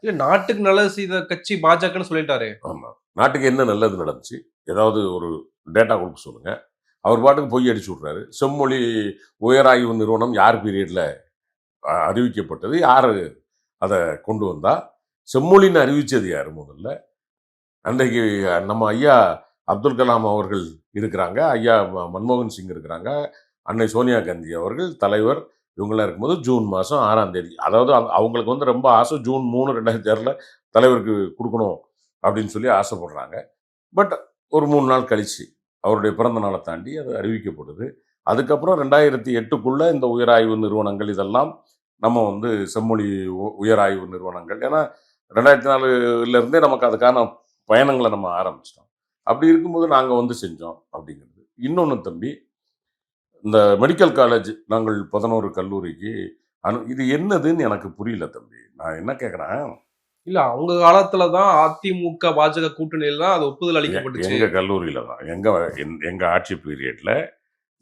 இல்ல நாட்டுக்கு நல்லது செய்த கட்சி பாஜகன்னு சொல்லிட்டாரே. ஆமா. நாட்டுக்கு என்ன நல்லது நடந்துச்சு? ஏதாவது ஒரு டேட்டா குடுக்க சொல்லுங்க. அவர் பாட்டுக்கு பொய் அடிச்சு விட்றாரு. செம்மொழி உயராய்வு நிறுவனம் யார் பீரியட்ல அறிவிக்கப்பட்டது? யாரு அத கொண்டு வந்தா? செம்மொழின்னு அறிவிச்சது யாரு முதல்ல? அன்றைக்கு நம்ம ஐயா அப்துல் கலாம் அவர்கள் இருக்கிறாங்க. ஐயா மன்மோகன் சிங் இருக்கிறாங்க. அன்னை சோனியா காந்தி அவர்கள் தலைவர். இவங்கலாம் இருக்கும்போது ஜூன் மாசம் 6ஆம் தேதி. அதாவது அவங்களுக்கு வந்து ரொம்ப ஆசை ஜூன் 3, 2006ல தலைவருக்கு குடுக்கணும் அப்படின்னு சொல்லி ஆசைப்படுறாங்க. பட் ஒரு 3 நாள் கழிச்சு, அவருடைய பிறந்த நாள தாண்டி அது அறிவிக்கப்படுது. அதுக்கப்புறம் 2008க்குள்ள இந்த உயராய்வு நிறுவனங்கள் இதெல்லாம் நம்ம வந்து செம்மொழி உயராய்வு நிறுவனங்கள். ஏன்னா 2004ல இருந்தே நமக்கு அதுக்கான பயணங்கள நம்ம ஆரம்பிச்சுட்டோம். அப்படி இருக்கும்போது நாங்க வந்து செஞ்சோம் அப்படிங்கிறது. இன்னொன்னு தம்பி, இந்த மெடிக்கல் காலேஜ் நாங்கள் 11 கல்லூரிக்கு இது என்னதுன்னு எனக்கு புரியல தம்பி. நான் என்ன கேட்கிறேன், இல்ல அவங்க காலத்துல தான் அதிமுக, பாஜக கூட்டணியில தான் அது ஒப்புதல் அளிக்கப்பட்டுச்சு. எங்க கல்லூரியில தான். எங்க ஆட்சி பீரியட்ல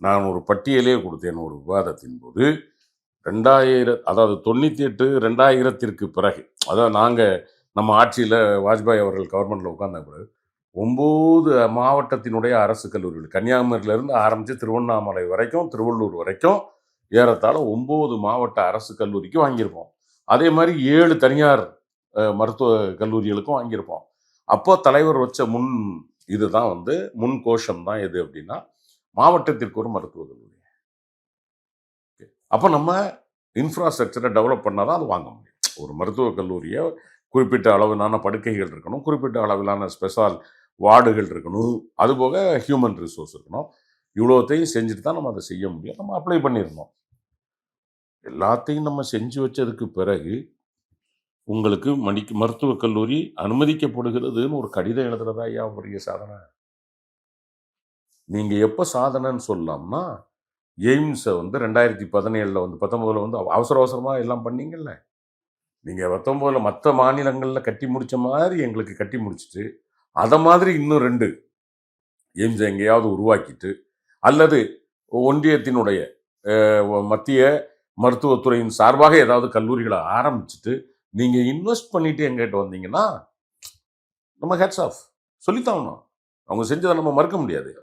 நான் ஒரு பட்டியலே குடுத்தேன் ஒரு விவாதத்தின் போது. 2000 அதாவது 98, 2000த்திற்கு பிறகு, அதாவது நம்ம ஆட்சியில வாஜ்பாய் அவர்கள் கவர்மெண்ட்ல உட்கார்ந்த பிறகு 9 மாவட்டத்தினுடைய அரசு கல்லூரிகள். கன்னியாகுமரியிலிருந்து ஆரம்பிச்சு திருவண்ணாமலை வரைக்கும், திருவள்ளூர் வரைக்கும் ஏறத்தாழ 9 மாவட்ட அரசு கல்லூரிக்கு வாங்கியிருப்போம். அதே மாரி 7 தனியார் மருத்துவ கல்லூரிகளுக்கும் வாங்கியிருப்போம். அப்போ தலைவர் வச்ச இதுதான் வந்து முன் கோஷம் தான் எது அப்படின்னா, மாவட்டத்திற்கு ஒரு மருத்துவக் கல்லூரி. அப்ப நம்ம இன்ஃப்ராஸ்ட்ரக்சர டெவலப் பண்ணா தான் அது வாங்க முடியும். ஒரு மருத்துவக் கல்லூரிய குறிப்பிட்ட அளவிலான படுக்கைகள் இருக்கணும். குறிப்பிட்ட அளவிலான வார்டுகள் இருக்கணும். அதுபோக ஹியூமன் ரிசோர்ஸ் இருக்கணும். இவ்வளோத்தையும் செஞ்சுட்டு தான் நம்ம அத செய்ய முடியும். நம்ம அப்ளை பண்ணியிருந்தோம். எல்லாத்தையும் நம்ம செஞ்சு வச்சதுக்கு பிறகு, உங்களுக்கு மருத்துவக் கல்லூரி அனுமதிக்கப்படுகிறதுன்னு ஒரு கடிதம் எழுதுறதா ஐயா பெரிய சாதனை? நீங்க எப்ப சாதனைன்னு சொல்லலாம்னா, எய்ம்ஸ வந்து 2017ல வந்து 19ல வந்து அவசர அவசரமா எல்லாம் பண்ணீங்கல்ல. நீங்க 19ல மத்த மாநிலங்கள்ல கட்டி முடிச்ச மாரி எங்களுக்கு கட்டி முடிச்சுட்டு, அத மாதிரி இன்னும் 2 எய்ம்ஸ எங்கேயாவது உருவாக்கிட்டு, அல்லது ஒன்றியத்தினுடைய மத்திய மருத்துவத்துறையின் சார்பாக ஏதாவது கல்லூரிகள ஆரம்பிச்சுட்டு, நீங்க இன்வெஸ்ட் பண்ணிட்டு என்கிட்ட வந்தீங்கன்னா, நம்ம ஹேட்ஸ் ஆஃப். சொல்லித்தான் ஆகணும். அவங்க செஞ்சத நம்ம மறுக்க முடியாது.